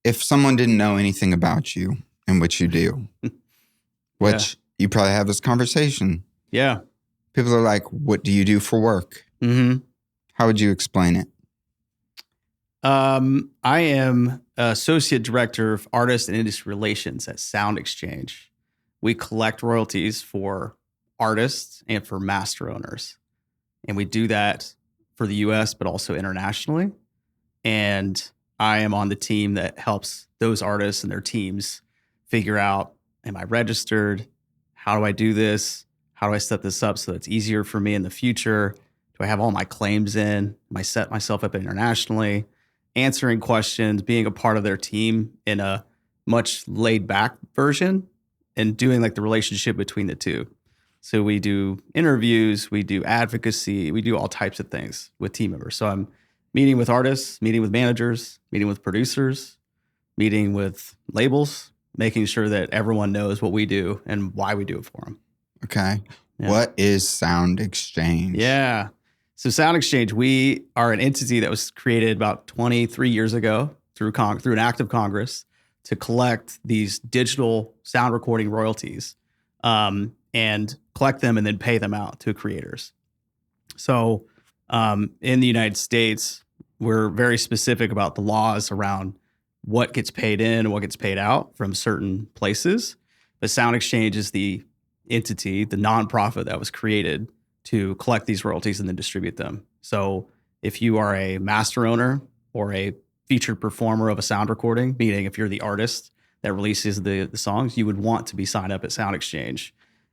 if someone didn't know anything about you and what you do, which you probably have this conversation. Yeah. People are like, what do you do for work? Mm-hmm. How would you explain it? I am Associate Director of Artist and Industry Relations at SoundExchange. We collect royalties for artists and for master owners. And we do that for the US, but also internationally. And I am on the team that helps those artists and their teams figure out, am I registered? How do I do this? How do I set this up so it's easier for me in the future? Do I have all my claims in? Am I set myself up internationally? Answering questions, being a part of their team in a much laid back version and doing like the relationship between the two. So we do interviews, we do advocacy, we do all types of things with team members. So I'm meeting with artists, meeting with managers, meeting with producers, meeting with labels, making sure that everyone knows what we do and why we do it for them. Okay. Yeah. What is SoundExchange? Yeah. So SoundExchange, we are an entity that was created about 23 years ago through an act of Congress to collect these digital sound recording royalties and collect them and then pay them out to creators. So in the United States, we're very specific about the laws around what gets paid in and what gets paid out from certain places. But SoundExchange is the entity, the nonprofit that was created to collect these royalties and then distribute them. So if you are a master owner or a featured performer of a sound recording, meaning if you're the artist that releases the songs, you would want to be signed up at SoundExchange.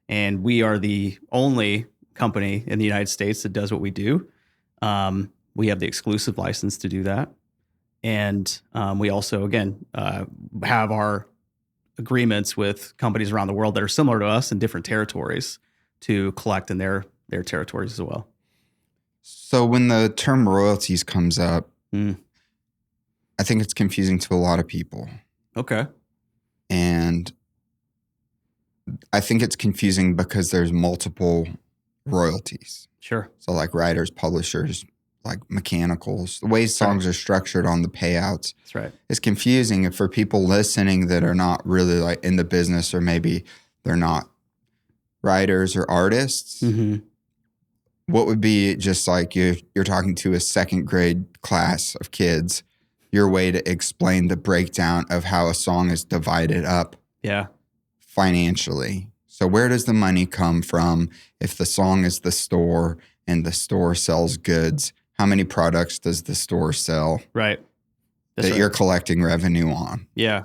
And we are the only company in the United States that does what we do. We have the exclusive license to do that. And we also, again, have our agreements with companies around the world that are similar to us in different territories to collect in their territories as well. So when the term royalties comes up, I think it's confusing to a lot of people. Okay. And I think it's confusing because there's multiple royalties. Sure. So like writers, publishers, like mechanicals, the way songs are structured on the payouts. That's right. It's confusing for people listening that are not really like in the business, or maybe they're not writers or artists. Mm-hmm. What would be, just like you're talking to a second grade class of kids, your way to explain the breakdown of how a song is divided up financially? So where does the money come from if the song is the store and the store sells goods? How many products does the store sell? Right. That you're collecting revenue on? Yeah.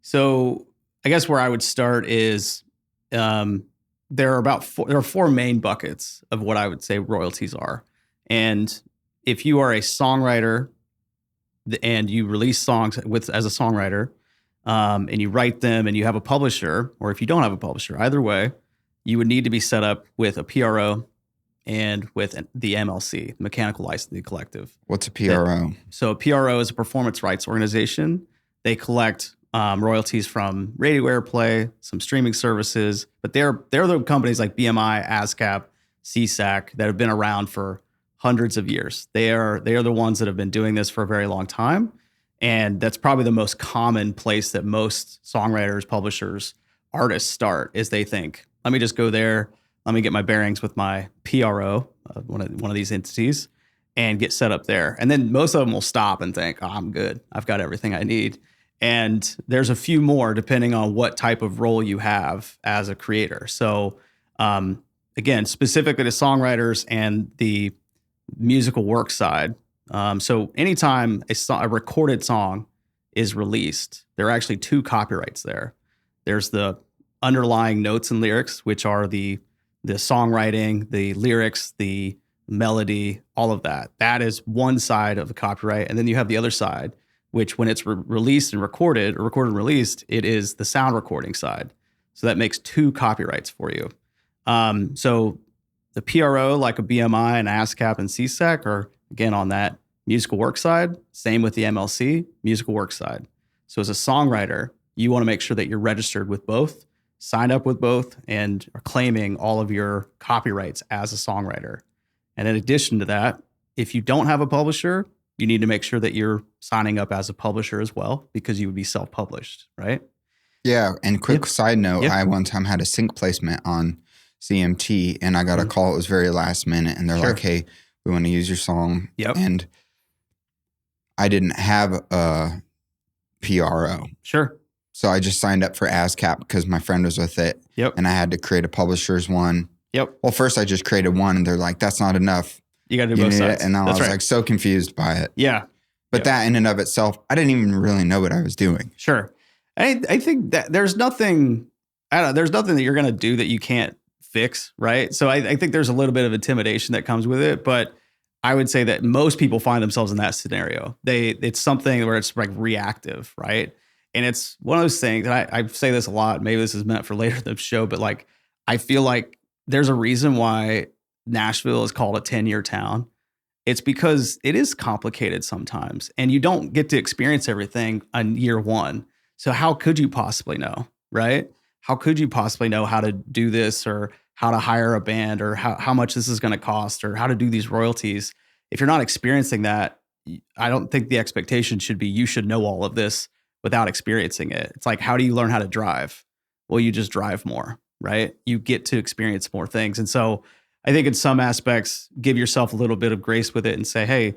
So I guess where I would start is there are four main buckets of what I would say royalties are. And if you are a songwriter and you release songs as a songwriter, and you write them and you have a publisher, or if you don't have a publisher, either way, you would need to be set up with a PRO and with the MLC, Mechanical Licensing Collective. What's a PRO? So a PRO is a performance rights organization. They collect royalties from radio airplay, some streaming services, but they're the companies like BMI, ASCAP, CSAC that have been around for hundreds of years. They are the ones that have been doing this for a very long time. And that's probably the most common place that most songwriters, publishers, artists start, is they think, let me just go there. Let me get my bearings with my PRO, one of these entities, and get set up there. And then most of them will stop and think, oh, I'm good. I've got everything I need. And there's a few more depending on what type of role you have as a creator. So again, specifically to songwriters and the musical work side. So anytime a recorded song is released, there are actually two copyrights there. There's the underlying notes and lyrics, which are the songwriting, the lyrics, the melody, all of that. That is one side of the copyright. And then you have the other side, which when it's released and recorded, or recorded and released, it is the sound recording side. So that makes two copyrights for you. So the PRO, like a BMI and ASCAP and CSAC, are, again, on that musical work side. Same with the MLC, musical work side. So as a songwriter, you want to make sure that you're registered with both, signed up with both, and are claiming all of your copyrights as a songwriter. And in addition to that, if you don't have a publisher, you need to make sure that you're signing up as a publisher as well, because you would be self-published, right? Yeah. And quick side note, Yeah. I one time had a sync placement on CMT and I got a call. It was very last minute. And they're like, hey, we want to use your song. Yep. And I didn't have a PRO. Sure. So I just signed up for ASCAP because my friend was with it. Yep. And I had to create a publisher's one. Yep. Well, first I just created one and they're like, that's not enough. You got to do both sides. And I That's was right. like so confused by it. Yeah. But that in and of itself, I didn't even really know what I was doing. Sure. I think that there's nothing that you're going to do that you can't fix, right? So I think there's a little bit of intimidation that comes with it, but I would say that most people find themselves in that scenario. It's something where it's like reactive, right? And it's one of those things, and I say this a lot, maybe this is meant for later in the show, but like, I feel like there's a reason why Nashville is called a 10-year town. It's because it is complicated sometimes, and you don't get to experience everything on year one. So how could you possibly know, right? How could you possibly know how to do this, or how to hire a band, or how much this is going to cost, or how to do these royalties? If you're not experiencing that, I don't think the expectation should be you should know all of this without experiencing it. It's like, how do you learn how to drive? Well, you just drive more, right? You get to experience more things. And so I think in some aspects, give yourself a little bit of grace with it and say, hey,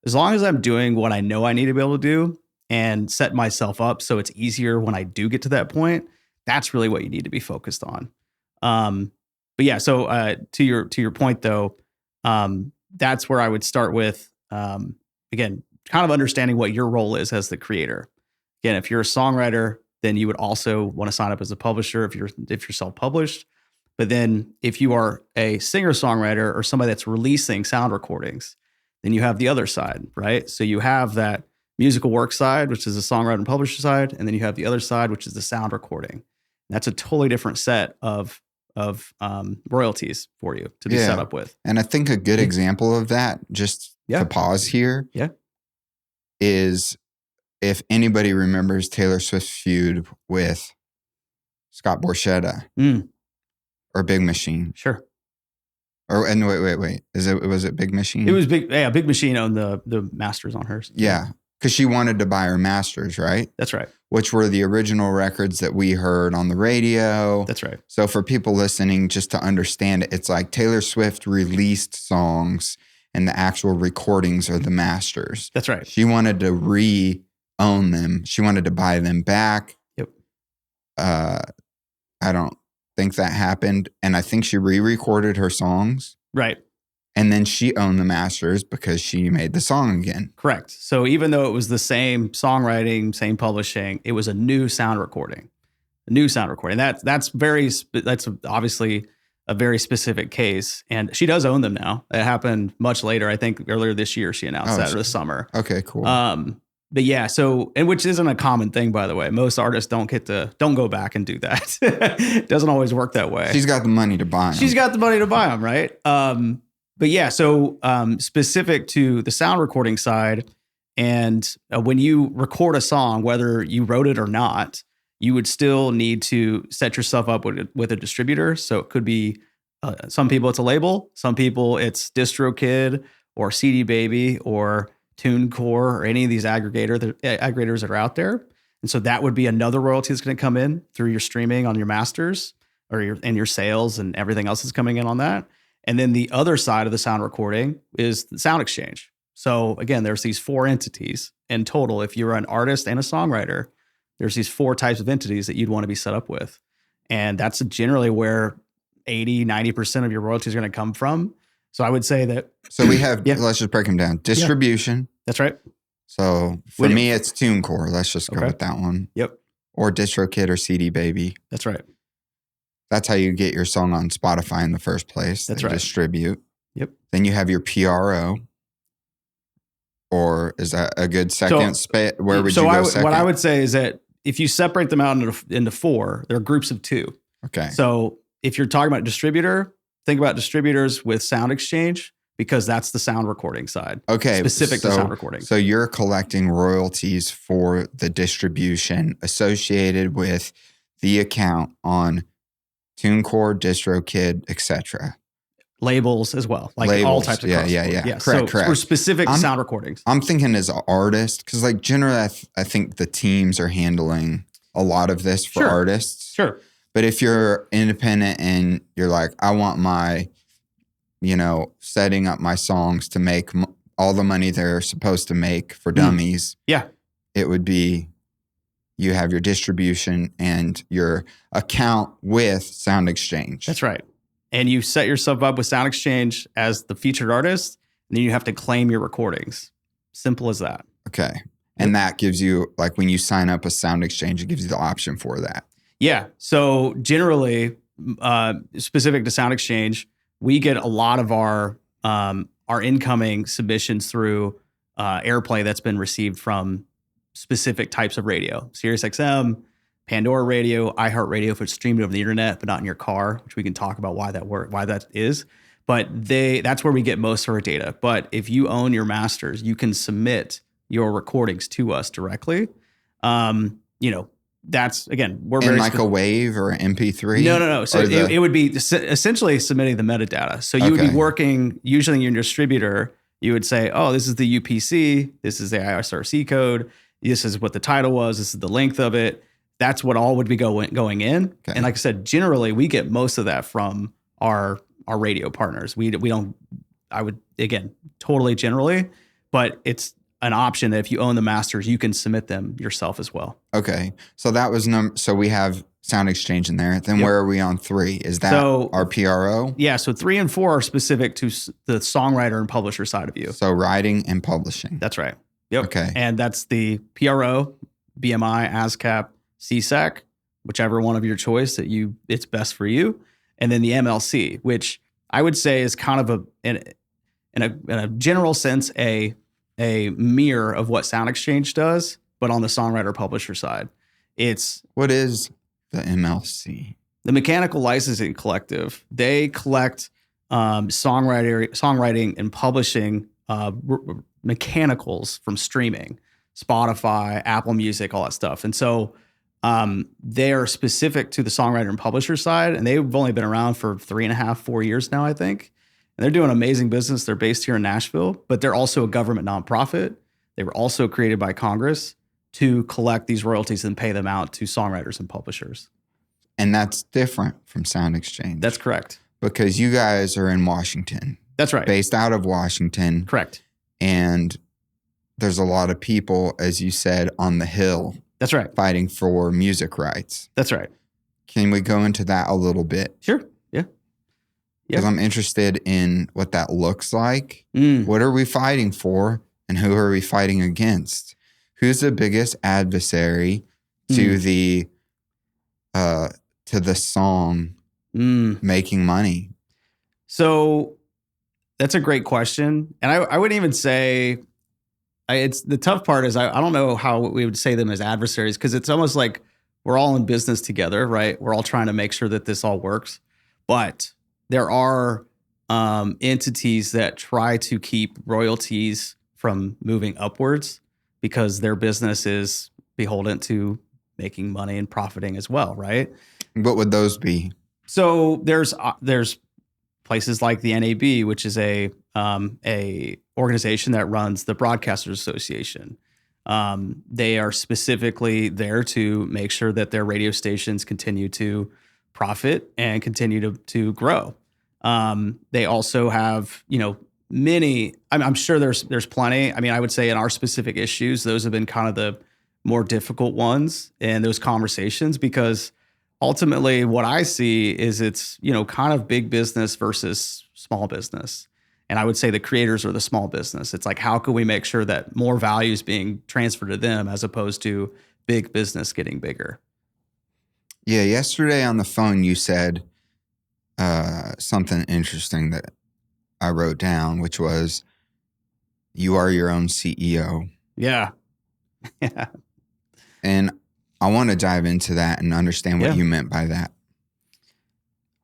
as long as I'm doing what I know I need to be able to do and set myself up so it's easier when I do get to that point, that's really what you need to be focused on. But yeah, so to your point though, that's where I would start with, again, kind of understanding what your role is as the creator. Again, if you're a songwriter, then you would also want to sign up as a publisher if you're self-published. But then if you are a singer-songwriter or somebody that's releasing sound recordings, then you have the other side, right? So you have that musical work side, which is the songwriter and publisher side, and then you have the other side, which is the sound recording. And that's a totally different set of royalties for you to be set up with. And I think a good example of that, just to pause here, is if anybody remembers Taylor Swift's feud with Scott Borchetta or Big Machine. Sure. Or and wait. Was it Big Machine? It was Big. Yeah, Big Machine owned the masters on hers. Yeah, because she wanted to buy her masters, right? That's right. Which were the original records that we heard on the radio. That's right. So for people listening, just to understand it, it's like Taylor Swift released songs and the actual recordings are the masters. That's right. She wanted to re-own them. She wanted to buy them back. Yep. I don't think that happened. And I think she re-recorded her songs. Right. And then she owned the masters because she made the song again. Correct. So even though it was the same songwriting, same publishing, it was a new sound recording. That's obviously a very specific case. And she does own them now. It happened much later. I think earlier this year she announced that, or this summer. Okay, cool. But yeah, and which isn't a common thing, by the way. Most artists don't go back and do that. It doesn't always work that way. She's got the money to buy them. She's got the money to buy them, right? But yeah, so specific to the sound recording side, and when you record a song, whether you wrote it or not, you would still need to set yourself up with a distributor. So it could be, some people it's a label, some people it's DistroKid or CD Baby or TuneCore or any of these aggregators that are out there. And so that would be another royalty that's going to come in through your streaming on your masters or your sales and everything else that's coming in on that. And then the other side of the sound recording is the SoundExchange. So again, there's these 4 entities in total. If you're an artist and a songwriter, there's these 4 types of entities that you'd want to be set up with. And that's generally where 80-90% of your royalties are going to come from. So I would say that. So we have, let's just break them down. Distribution. That's right. So for me, it's TuneCore. Let's just go with that one. Yep. Or DistroKid or CD Baby. That's right. That's how you get your song on Spotify in the first place. That's they right. Distribute. Yep. Then you have your PRO. Or is that a good second? Where would you go second? What I would say is that if you separate them out into 4, they're groups of 2. Okay. So if you're talking about distributor, think about distributors with SoundExchange, because that's the sound recording side. Okay. Specific to sound recording. So you're collecting royalties for the distribution associated with the account on TuneCore, DistroKid, etc. labels as well, like all types of yeah. Correct. For specific sound recordings. I'm thinking as an artist, because like generally I think the teams are handling a lot of this for artists. Sure. But if you're independent and you're like, I want my, setting up my songs to make all the money they're supposed to make for dummies. Yeah. It would be, you have your distribution and your account with SoundExchange. That's right. And you set yourself up with SoundExchange as the featured artist, and then you have to claim your recordings. Simple as that. Okay. And that gives you, like when you sign up with SoundExchange, it gives you the option for that. Yeah. So generally, specific to SoundExchange, we get a lot of our incoming submissions through airplay that's been received from specific types of radio. SiriusXM, Pandora Radio, iHeartRadio if it's streamed over the internet, but not in your car, which we can talk about why that is. But that's where we get most of our data. But if you own your masters, you can submit your recordings to us directly. That's, again, we're very like a WAV or an MP3? No. So it would be essentially submitting the metadata. So you would be working, usually in your distributor, you would say, oh, this is the UPC, this is the ISRC code, this is what the title was, this is the length of it. That's what all would be going in. Okay. And like I said, generally, we get most of that from our radio partners. We don't, I would, again, totally generally, but it's an option that if you own the masters, you can submit them yourself as well. Okay. So that was so we have SoundExchange in there. Then where are we on 3? Is that our PRO? Yeah. So 3 and 4 are specific to the songwriter and publisher side of you. So writing and publishing. That's right. Yep. Okay. And that's the PRO, BMI, ASCAP, CSAC, whichever one of your choice it's best for you. And then the MLC, which I would say is kind of in a general sense, a mirror of what SoundExchange does, but on the songwriter publisher side. What is the MLC? The Mechanical Licensing Collective. They collect songwriting and publishing mechanicals from streaming, Spotify, Apple Music, all that stuff. And so they are specific to the songwriter and publisher side, and they've only been around for 3.5, 4 years now, I think. And they're doing amazing business. They're based here in Nashville, but they're also a government nonprofit. They were also created by Congress to collect these royalties and pay them out to songwriters and publishers. And that's different from SoundExchange. That's correct. Because you guys are in Washington. That's right. Based out of Washington. Correct. And there's a lot of people, as you said, on the Hill. That's right. Fighting for music rights. That's right. Can we go into that a little bit? Sure. Yeah. Because I'm interested in what that looks like. What are we fighting for, and who are we fighting against? Who's the biggest adversary to the song making money? So that's a great question, and I wouldn't even say it's the tough part is I don't know how we would say them as adversaries, because it's almost like we're all in business together, right? We're all trying to make sure that this all works, but there are entities that try to keep royalties from moving upwards because their business is beholden to making money and profiting as well, right? What would those be? So there's places like the NAB, which is a organization that runs the Broadcasters Association. They are specifically there to make sure that their radio stations continue to profit and continue to grow. They also have, many, I'm sure there's plenty. I mean, I would say in our specific issues, those have been kind of the more difficult ones in those conversations, because ultimately what I see is it's, kind of big business versus small business. And I would say the creators are the small business. It's like, how can we make sure that more value is being transferred to them as opposed to big business getting bigger? Yeah. Yesterday on the phone, you said something interesting that I wrote down, which was, you are your own CEO. Yeah. Yeah. And I want to dive into that and understand what you meant by that.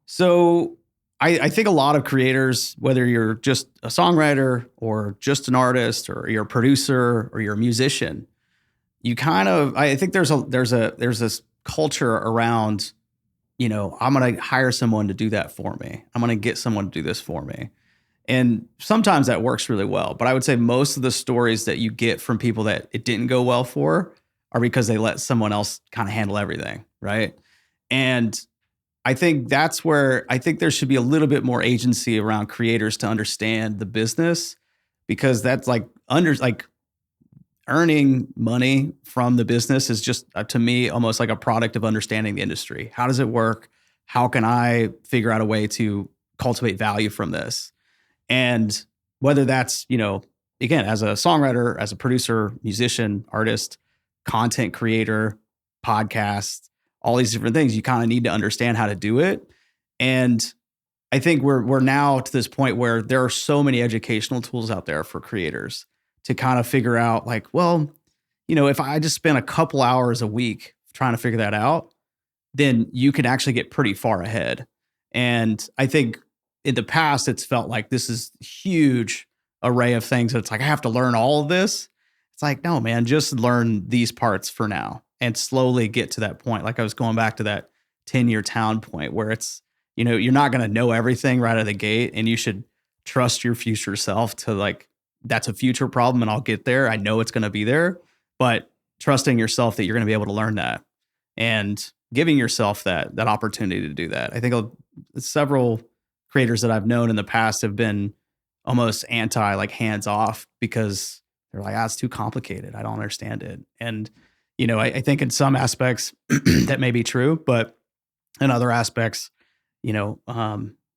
So I think a lot of creators, whether you're just a songwriter or just an artist or you're a producer or you're a musician, I think there's this culture around I'm going to hire someone to do that for me. I'm going to get someone to do this for me. And sometimes that works really well. But I would say most of the stories that you get from people that it didn't go well for are because they let someone else kind of handle everything, right? And I think that's where I think there should be a little bit more agency around creators to understand the business, because that's earning money from the business is just, to me, almost like a product of understanding the industry. How does it work? How can I figure out a way to cultivate value from this? And whether that's, again, as a songwriter, as a producer, musician, artist, content creator, podcast, all these different things, you kind of need to understand how to do it. And I think we're now to this point where there are so many educational tools out there for creators to kind of figure out if I just spend a couple hours a week trying to figure that out, then you can actually get pretty far ahead. And I think in the past, it's felt like this is a huge array of things. It's like, I have to learn all of this. It's like, no, man, just learn these parts for now and slowly get to that point. Like I was going back to that 10-year town point where it's, you're not going to know everything right out of the gate, and you should trust your future self to that's a future problem and I'll get there. I know it's going to be there, but trusting yourself that you're going to be able to learn that and giving yourself that opportunity to do that. I think several creators that I've known in the past have been almost anti hands off because they're like, it's too complicated. I don't understand it. And, I think in some aspects that may be true, but in other aspects, you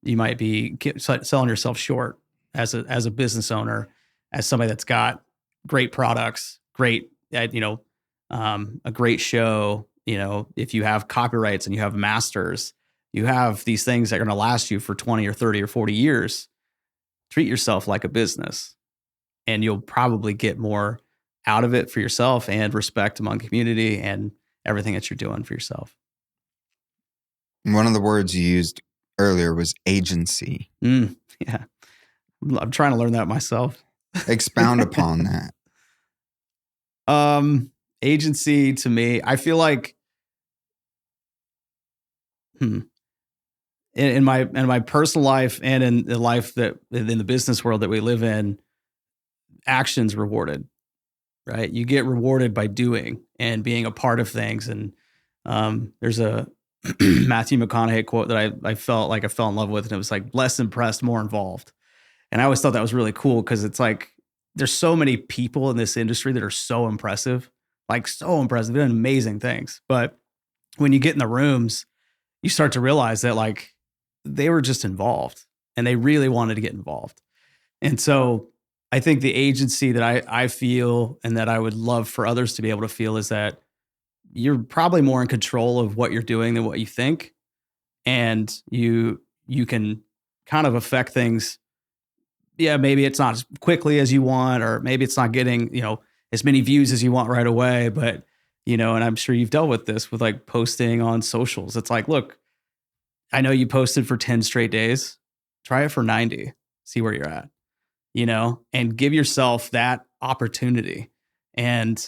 might be selling yourself short as a business owner, as somebody that's got great products, a great show. If you have copyrights and you have masters, you have these things that are going to last you for 20 or 30 or 40 years. Treat yourself like a business, and you'll probably get more out of it for yourself and respect among the community and everything that you're doing for yourself. One of the words you used earlier was agency. Yeah. I'm trying to learn that myself. Expound upon that. Agency to me, I feel like, in my personal life and in the life in the business world that we live in, action's rewarded, right? You get rewarded by doing and being a part of things. And there's a Matthew McConaughey quote that I felt like I fell in love with, and it was like, less impressed, more involved. And I always thought that was really cool because it's like, there's so many people in this industry that are so impressive, doing amazing things. But when you get in the rooms, you start to realize that they were just involved and they really wanted to get involved. And so I think the agency that I feel and that I would love for others to be able to feel is that you're probably more in control of what you're doing than what you think. And you can kind of affect things. Yeah, maybe it's not as quickly as you want, or maybe it's not getting, as many views as you want right away. But, and I'm sure you've dealt with this with posting on socials. It's like, look, I know you posted for 10 straight days. Try it for 90, see where you're at, and give yourself that opportunity. And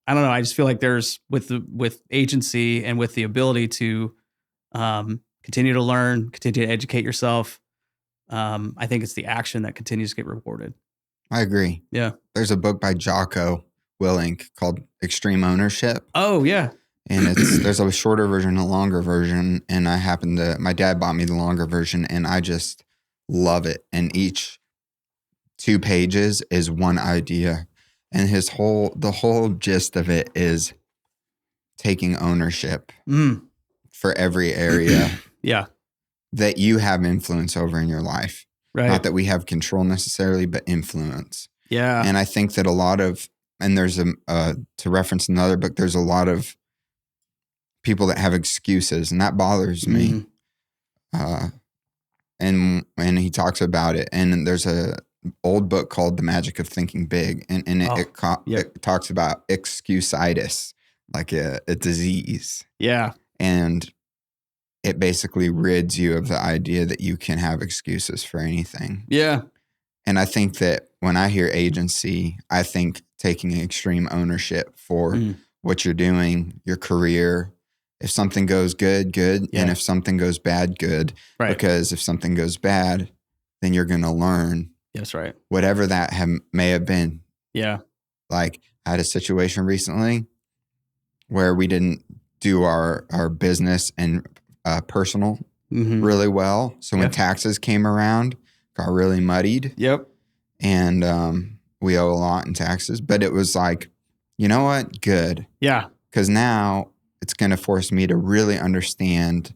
I don't know, I just feel like there's with agency and with the ability to continue to learn, continue to educate yourself. I think it's the action that continues to get rewarded. I agree. Yeah. There's a book by Jocko Willink called Extreme Ownership. Oh, yeah. And there's a shorter version and a longer version. And my dad bought me the longer version, and I just love it. And each 2 pages is one idea. And the whole gist of it is taking ownership for every area yeah, that you have influence over in your life. Right. Not that we have control necessarily, but influence. Yeah. And I think that there's to reference another book, there's a lot of people that have excuses, and that bothers me. And he talks about it. And there's a old book called The Magic of Thinking Big. And it talks about excusitis, like a disease. Yeah. And it basically rids you of the idea that you can have excuses for anything. Yeah. And I think that when I hear agency, I think taking extreme ownership for what you're doing, your career. if something goes good, good. And if something goes bad, good. Right. Because if something goes bad, then you're going to learn. That's right. Whatever that may have been. Yeah. Like I had a situation recently where we didn't do our business and personal really well. So when taxes came around, got really muddied. Yep. And we owe a lot in taxes. But it was like, you know what? Good. Yeah. Because now it's going to force me to really understand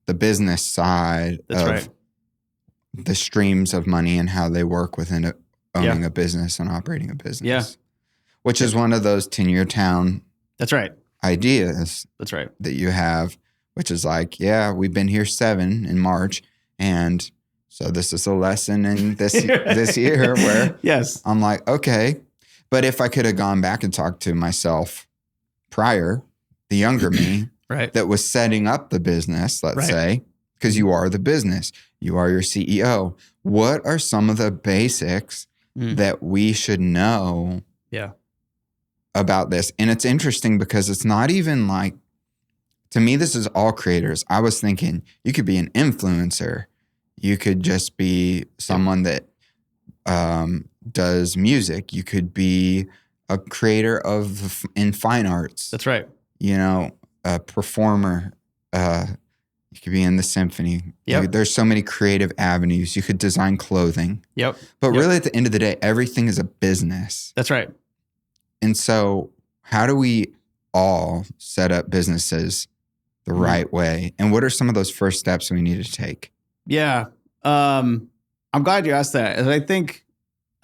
the business side of the streams of money and how they work within owning a business and operating a business. Yeah. Which is one of those 10-year town ideas that you have, which is like, we've been here 7 in March. And so this is a lesson in this year where I'm like, okay. But if I could have gone back and talked to myself prior, the younger me that was setting up the business, let's say, because you are the business, you are your CEO. What are some of the basics that we should know about this? And it's interesting because it's not even like, to me, this is all creators. I was thinking you could be an influencer. You could just be someone that does music. You could be a creator in fine arts. That's right. You know, a performer. You could be in the symphony. Yep. There's so many creative avenues. You could design clothing. Yep. But really, at the end of the day, everything is a business. That's right. And so how do we all set up businesses the right way? And what are some of those first steps we need to take? Yeah. I'm glad you asked that. And I think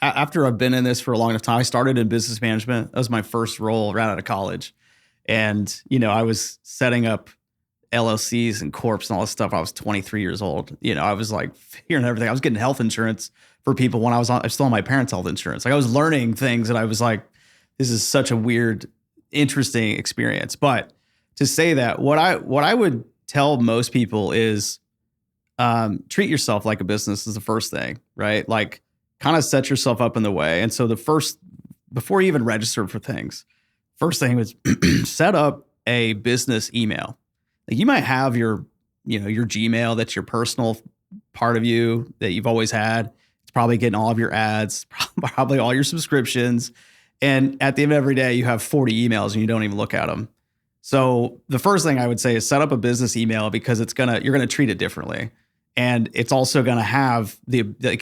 after I've been in this for a long enough time, I started in business management. That was my first role right out of college. And, I was setting up LLCs and corps and all this stuff. I was 23 years old. I was like figuring everything. I was getting health insurance for people when I was still on my parents' health insurance. Like I was learning things that I was like, this is such a weird, interesting experience. But to say that, what I would tell most people is treat yourself like a business is the first thing, right? Like kind of set yourself up in the way. And so before you even register for things, first thing was set up a business email. Like you might have your Gmail, that's your personal part of you that you've always had. It's probably getting all of your ads, probably all your subscriptions. And at the end of every day, you have 40 emails and you don't even look at them. So the first thing I would say is set up a business email because you're going to treat it differently. And it's also going to have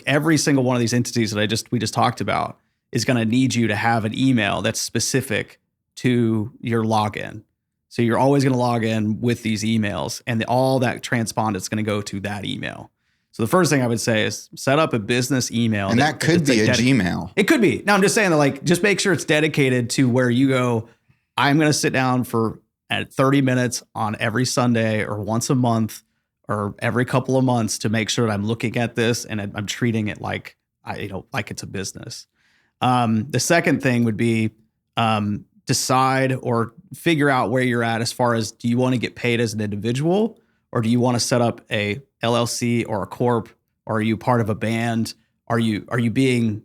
every single one of these entities that we just talked about is going to need you to have an email that's specific to your login. So you're always going to log in with these emails and all that transpondence is going to go to that email. So the first thing I would say is set up a business email. And that could be a Gmail. It could be. No, I'm just saying that just make sure it's dedicated to where you go, I'm going to sit down at 30 minutes on every Sunday or once a month or every couple of months to make sure that I'm looking at this and I'm treating it like it's a business. The second thing would be decide or figure out where you're at as far as, do you want to get paid as an individual or do you want to set up a LLC or a corp? Or are you part of a band? Are you being,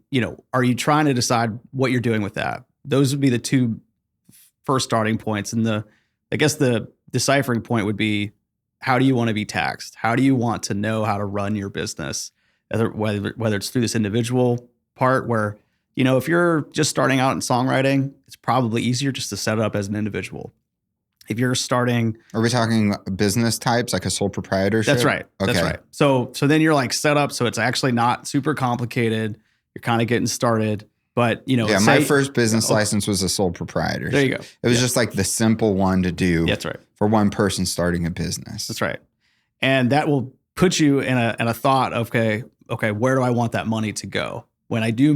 are you trying to decide what you're doing with that? Those would be the two first starting points. And I guess the deciphering point would be, how do you want to be taxed? How do you want to know how to run your business? Whether it's through this individual part where, if you're just starting out in songwriting, it's probably easier just to set it up as an individual. If you're starting... Are we talking business types, like a sole proprietorship? That's right. Okay. That's right. So then you're like set up so it's actually not super complicated. You're kind of getting started. But, my first business license was a sole proprietorship. There you go. It was just like the simple one to do. That's right. For one person starting a business. That's right. And that will put you in a thought of, okay, where do I want that money to go? When I do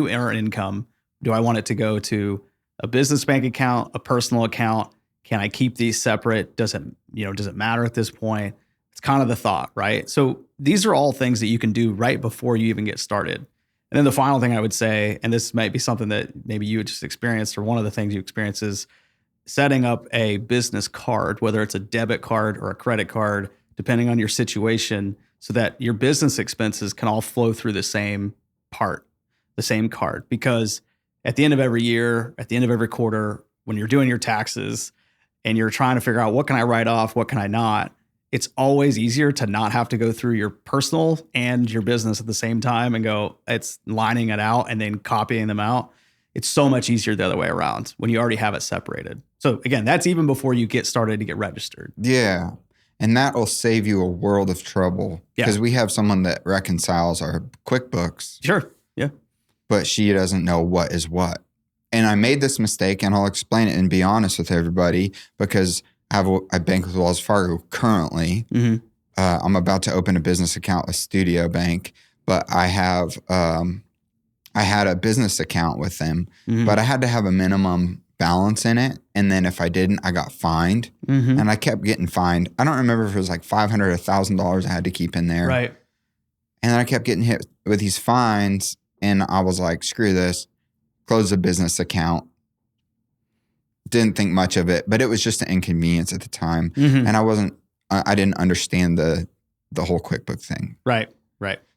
earn income, do I want it to go to a business bank account, a personal account? Can I keep these separate? Does it matter at this point? It's kind of the thought, right? So these are all things that you can do right before you even get started. And then the final thing I would say, and this might be something that maybe you just experienced, or one of the things you experience, is setting up a business card, whether it's a debit card or a credit card, depending on your situation, so that your business expenses can all flow through the same card. Because at the end of every year, at the end of every quarter, when you're doing your taxes, and you're trying to figure out what can I write off, what can I not, it's always easier to not have to go through your personal and your business at the same time and go, it's lining it out and then copying them out. It's so much easier the other way around when you already have it separated. So again, that's even before you get started to get registered. Yeah. And that will save you a world of trouble because we have someone that reconciles our QuickBooks. Sure. Yeah. But she doesn't know what is what. And I made this mistake, and I'll explain it and be honest with everybody because I bank with Wells Fargo currently. Mm-hmm. I'm about to open a business account with Studio Bank, but I had a business account with them, but I had to have a minimum balance in it. And then if I didn't, I got fined. Mm-hmm. And I kept getting fined. I don't remember if it was like $500 or $1,000 I had to keep in there. Right. And then I kept getting hit with these fines. And I was like, screw this. Close the business account. Didn't think much of it, but it was just an inconvenience at the time. Mm-hmm. And I didn't understand the whole QuickBooks thing. Right.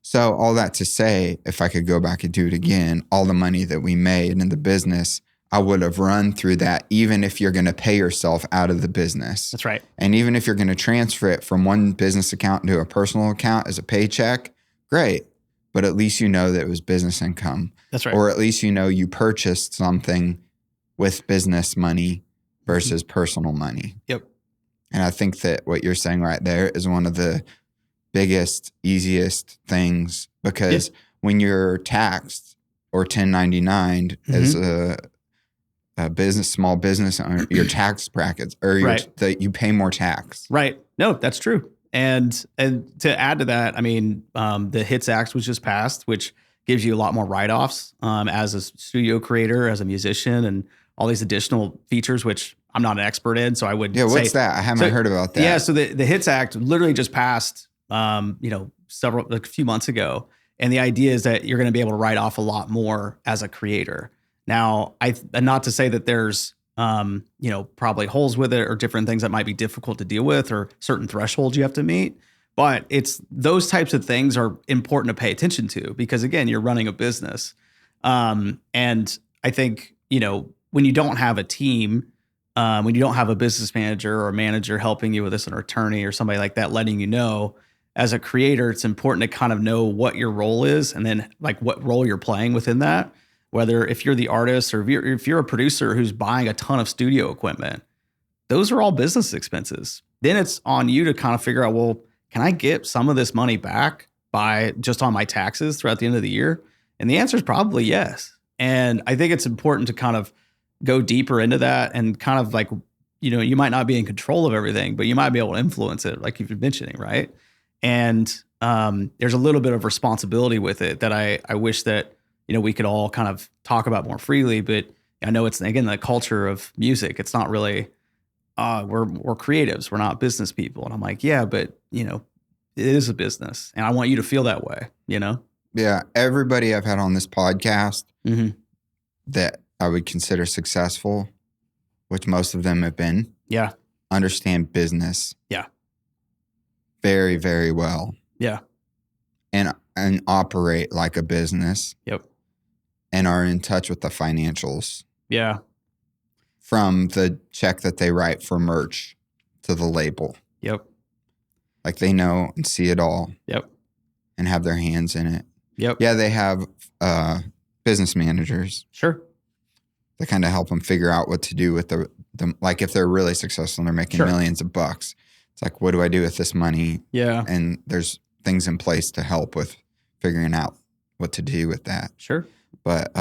So all that to say, if I could go back and do it again, all the money that we made in the business, I would have run through that, even if you're going to pay yourself out of the business. That's right. And even if you're going to transfer it from one business account to a personal account as a paycheck, great. But at least you know that it was business income. That's right. Or at least you know you purchased something with business money versus personal money. Yep. And I think that what you're saying right there is one of the biggest, easiest things because when you're taxed or 1099 as a business, small business owner, your tax brackets or you pay more tax. Right. No, that's true. And to add to that, I mean, the HITS Act was just passed, which gives you a lot more write-offs as a studio creator, as a musician, and all these additional features, which I'm not an expert in. So I would say, what's that? I haven't heard about that. Yeah. So the HITS Act literally just passed, a few months ago. And the idea is that you're going to be able to write off a lot more as a creator. Now, not to say that there's, probably holes with it or different things that might be difficult to deal with or certain thresholds you have to meet. But it's those types of things are important to pay attention to because, again, you're running a business. And I think, when you don't have a team, when you don't have a business manager or a manager helping you with this, an attorney or somebody like that, letting you know, as a creator, it's important to kind of know what your role is and then like what role you're playing within that. Whether if you're the artist or if you're a producer who's buying a ton of studio equipment, those are all business expenses. Then it's on you to kind of figure out, well, can I get some of this money back by just on my taxes throughout the end of the year? And the answer is probably yes. And I think it's important to kind of go deeper into that and kind of like, you might not be in control of everything, but you might be able to influence it, like you've been mentioning, right? And there's a little bit of responsibility with it that I wish that, we could all kind of talk about more freely, but I know it's, again, the culture of music. It's not really, we're creatives. We're not business people. And I'm like, yeah, but it is a business and I want you to feel that way, Yeah. Everybody I've had on this podcast that I would consider successful, which most of them have been, understand business. Yeah. Very, very well. Yeah. And operate like a business. Yep. And are in touch with the financials. Yeah. From the check that they write for merch to the label. Yep. Like they know and see it all. Yep. And have their hands in it. Yep. Yeah, they have business managers. Sure. They kind of help them figure out what to do with the like if they're really successful and they're making millions of bucks. It's like, what do I do with this money? Yeah. And there's things in place to help with figuring out what to do with that. Sure. But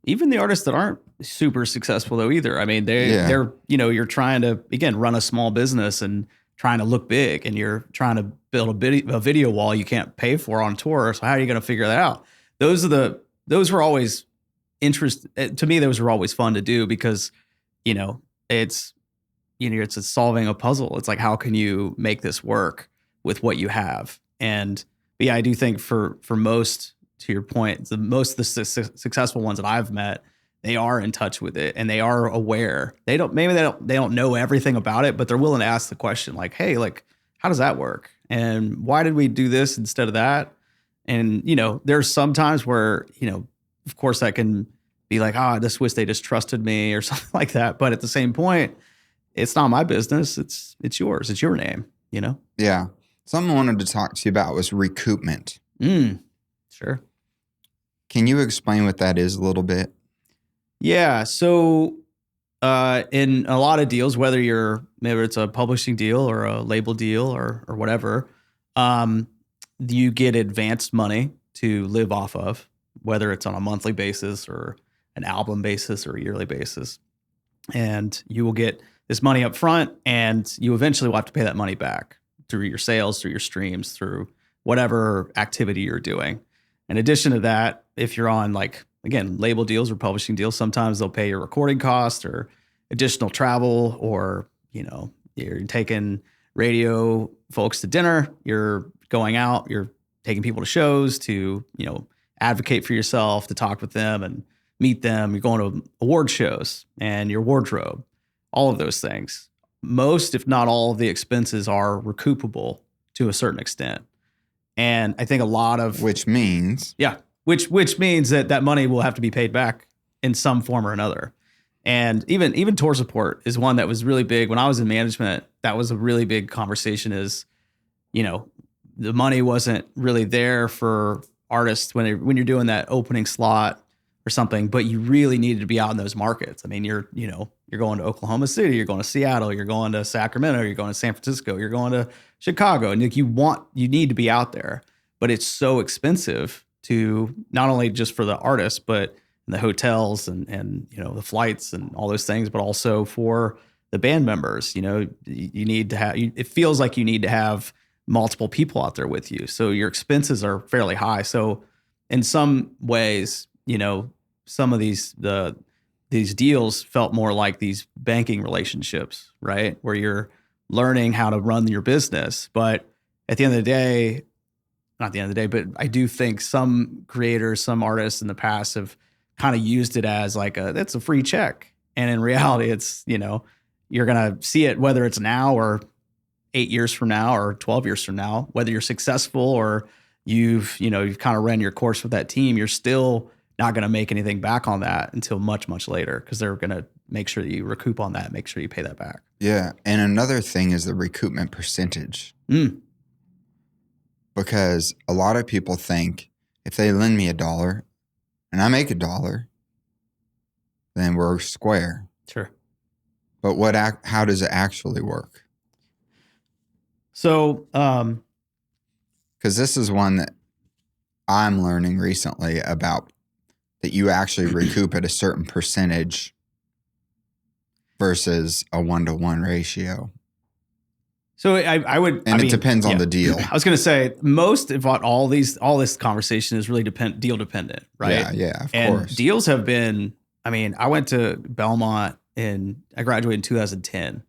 even the artists that aren't super successful though either. I mean, they're you're trying to, again, run a small business and trying to look big and you're trying to build a video wall you can't pay for on tour. So how are you going to figure that out? Those were always to me, those were always fun to do because, it's solving a puzzle. It's like, how can you make this work with what you have? And yeah, I do think for most, to your point, most of the successful ones that I've met, they are in touch with it and they are aware. They don't know everything about it, but they're willing to ask the question like, hey, like, how does that work? And why did we do this instead of that? And, there's some times where, of course that can be like, I just wish they just trusted me or something like that. But at the same point, it's not my business. It's yours. It's your name, you know? Yeah. Something I wanted to talk to you about was recoupment. Sure. Can you explain what that is a little bit? Yeah. So in a lot of deals, maybe it's a publishing deal or a label deal or whatever, you get advanced money to live off of, whether it's on a monthly basis or an album basis or a yearly basis. And you will get this money up front, and you eventually will have to pay that money back through your sales, through your streams, through whatever activity you're doing. In addition to that, if you're on label deals or publishing deals, sometimes they'll pay your recording cost or additional travel, or, you're taking radio folks to dinner, you're going out, you're taking people to shows to, advocate for yourself, to talk with them and meet them. You're going to award shows and your wardrobe, all of those things. Most, if not all of the expenses are recoupable to a certain extent. And I think a lot of... Which means... Yeah. Which means that money will have to be paid back in some form or another. And even tour support is one that was really big. When I was in management, that was a really big conversation is, the money wasn't really there for artists when you're doing that opening slot or something, but you really needed to be out in those markets. I mean, you're going to Oklahoma City, you're going to Seattle, you're going to Sacramento, you're going to San Francisco, you're going to Chicago, and you need to be out there, but it's so expensive to not only just for the artists, but the hotels and the flights and all those things, but also for the band members. You need to have, it feels like you need to have multiple people out there with you. So your expenses are fairly high. So in some ways, some of these deals felt more like these banking relationships, right? Where you're learning how to run your business. But at the end of the day, not the end of the day, but I do think some creators, some artists in the past have kind of used it as that's a free check. And in reality, it's, you're going to see it, whether it's now or 8 years from now or 12 years from now, whether you're successful or you've kind of ran your course with that team, you're still not going to make anything back on that until much, much later, because they're going to make sure that you recoup on that, make sure you pay that back. Yeah. And another thing is the recoupment percentage. Because a lot of people think if they lend me $1 and I make $1, then we're square. Sure. But how does it actually work? So, because this is one that I'm learning recently about, that you actually recoup at a certain percentage versus a 1-to-1 ratio. So it depends on the deal. I was going to say most of all this conversation is really deal dependent, right? Yeah, of and course. Deals have been. I mean, I went to Belmont I graduated in 2010,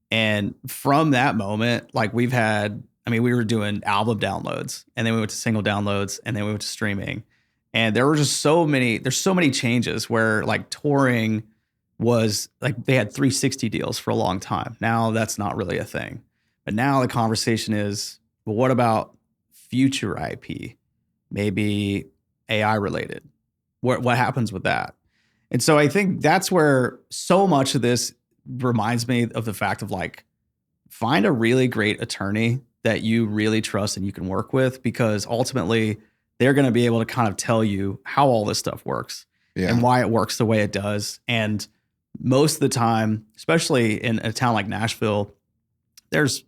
and from that moment, we were doing album downloads, and then we went to single downloads, and then we went to streaming, and there were just there's so many changes where touring was they had 360 deals for a long time. Now that's not really a thing. But now the conversation is, well, what about future IP? Maybe AI related. What happens with that? And so I think that's where so much of this reminds me of the fact of find a really great attorney that you really trust and you can work with, because ultimately they're going to be able to kind of tell you how all this stuff works and why it works the way it does. And most of the time, especially in a town like Nashville, there's,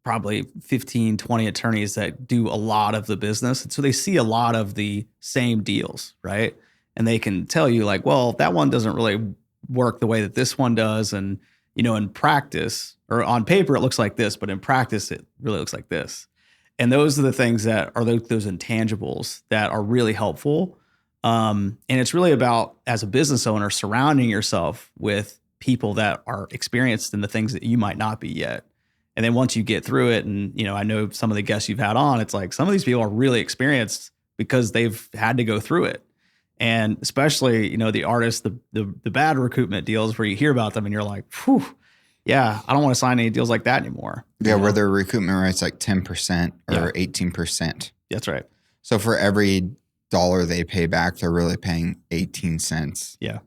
probably 15, 20 attorneys that do a lot of the business. And so they see a lot of the same deals, right? And they can tell you well, that one doesn't really work the way that this one does. And, in practice or on paper, it looks like this, but in practice, it really looks like this. And those are the things that are those intangibles that are really helpful. And it's really about, as a business owner, surrounding yourself with people that are experienced in the things that you might not be yet. And then once you get through it, and, I know some of the guests you've had on, it's some of these people are really experienced because they've had to go through it. And especially, the artists, the bad recoupment deals where you hear about them and you're like, whew, yeah, I don't want to sign any deals like that anymore. Yeah, where their recoupment rate's 10% or 18%. That's right. So for every $1 they pay back, they're really paying 18 cents. Yeah.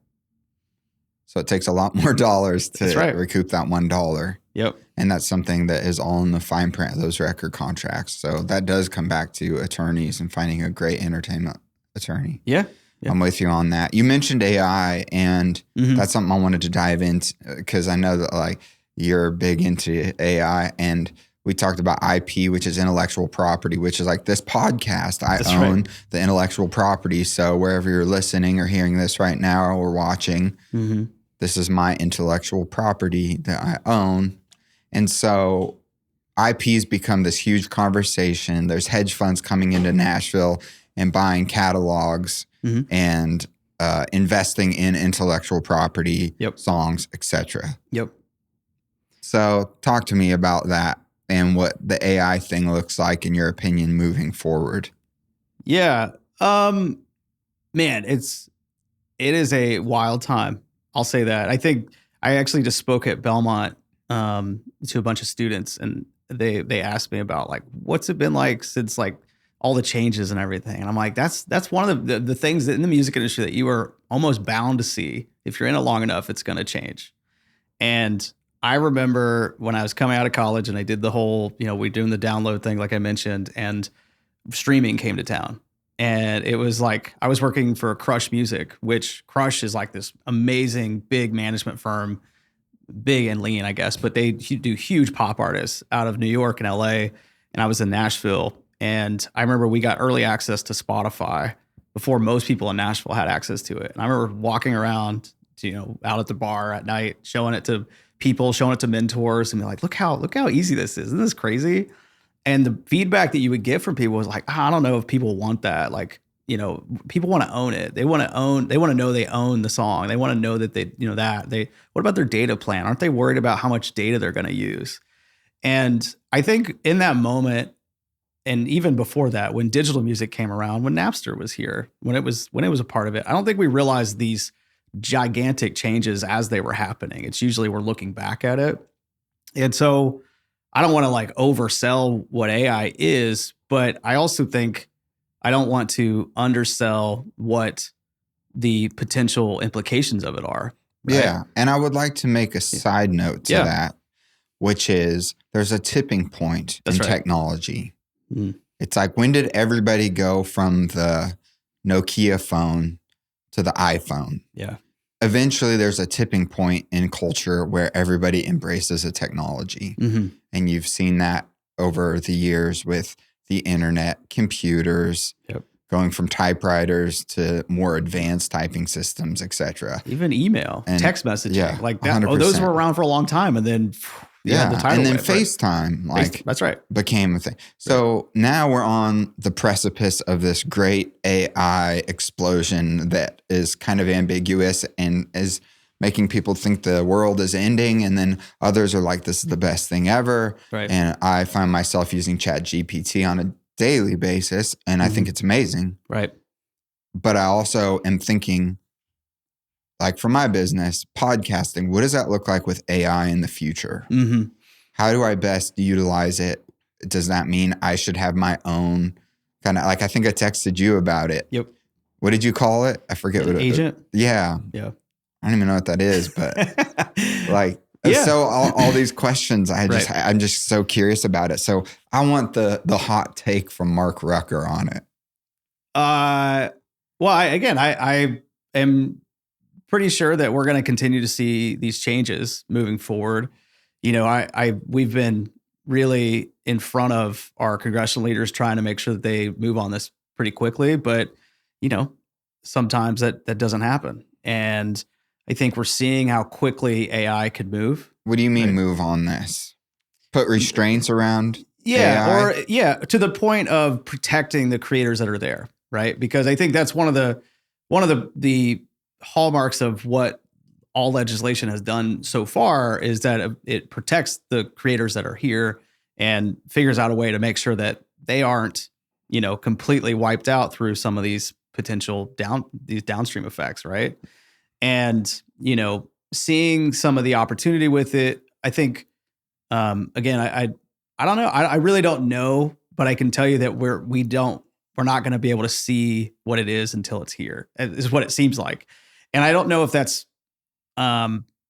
So it takes a lot more dollars to recoup that $1. Yep. And that's something that is all in the fine print of those record contracts. So that does come back to attorneys and finding a great entertainment attorney. Yeah. I'm with you on that. You mentioned AI, and that's something I wanted to dive into because I know that like you're big into AI, and we talked about IP, which is intellectual property, which is like this podcast. I own the intellectual property. So wherever you're listening or hearing this right now or watching, this is my intellectual property that I own. And so IP's become this huge conversation. There's hedge funds coming into Nashville and buying catalogs and investing in intellectual property, songs, etc. Yep. So talk to me about that and what the AI thing looks like in your opinion moving forward. Yeah. Man, it is a wild time. I'll say that. I think I actually just spoke at Belmont to a bunch of students, and they asked me about like, what's it been like since like all the changes and everything. And I'm like, that's one of the things that in the music industry that you are almost bound to see. If you're in it long enough, it's going to change. And I remember when I was coming out of college and I did the whole, we're doing the download thing, like I mentioned, and streaming came to town. And it was like, I was working for Crush Music, which Crush is like this amazing big management firm, big and lean, I guess, but they do huge pop artists out of New York and LA. And I was in Nashville. And I remember we got early access to Spotify before most people in Nashville had access to it. And I remember walking around, out at the bar at night, showing it to people, showing it to mentors, and be like, look how easy this is. Isn't this crazy? And the feedback that you would get from people was like, I don't know if people want that. Like, people want to own it. They want to know they own the song. They want to know that what about their data plan? Aren't they worried about how much data they're going to use? And I think in that moment, and even before that, when digital music came around, when Napster was here, when it was a part of it, I don't think we realized these gigantic changes as they were happening. It's usually we're looking back at it. And so I don't want to like oversell what AI is, but I also think I don't want to undersell what the potential implications of it are. Right? Yeah. And I would like to make a side note to that, which is there's a tipping point in technology. It's like, when did everybody go from the Nokia phone to the iPhone? Yeah. Eventually, there's a tipping point in culture where everybody embraces a technology. And you've seen that over the years with the internet, computers, going from typewriters to more advanced typing systems, etc. Even email, and text messaging, like that. 100%. Oh, those were around for a long time, and then the tidal and then wave, FaceTime, that's right, became a thing. So now we're on the precipice of this great AI explosion that is kind of ambiguous and is making people think the world is ending, and then others are like, this is the best thing ever. Right. And I find myself using ChatGPT on a daily basis, and I think it's amazing. Right. But I also am thinking, like for my business, podcasting, what does that look like with AI in the future? How do I best utilize it? Does that mean I should have my own kind of, like, I think I texted you about it. Yep. What did you call it? I forget what agent? Yeah. I don't even know what that is, but like, so all these questions, I'm just so curious about it. So I want the hot take from Marc Rucker on it. Well, I am pretty sure that we're going to continue to see these changes moving forward. We've been really in front of our congressional leaders trying to make sure that they move on this pretty quickly, but sometimes that doesn't happen. And I think we're seeing how quickly AI could move. What do you mean move on this? Put restraints around AI? To the point of protecting the creators that are there, right? Because I think that's one of the hallmarks of what all legislation has done so far is that it protects the creators that are here and figures out a way to make sure that they aren't, completely wiped out through some of these potential downstream effects, right? And, seeing some of the opportunity with it, I think, again, I don't know. I really don't know, but I can tell you that we're not going to be able to see what it is until it's here, is what it seems like. And I don't know if that's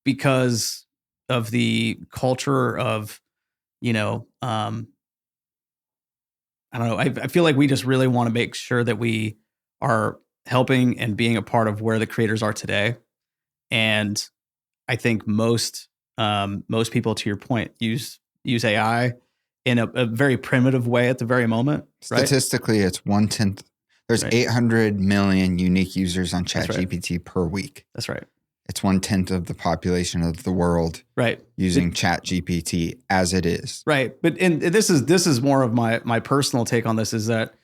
because of the culture of, I don't know. I feel like we just really want to make sure that we are helping and being a part of where the creators are today. And I think most people, to your point, use AI in a very primitive way at the very moment. Right? Statistically, it's 1/10. There's 800 million unique users on ChatGPT per week. That's right. It's 1/10 of the population of the world, right? Using ChatGPT as it is, right? But this is more of my personal take on this. Is that,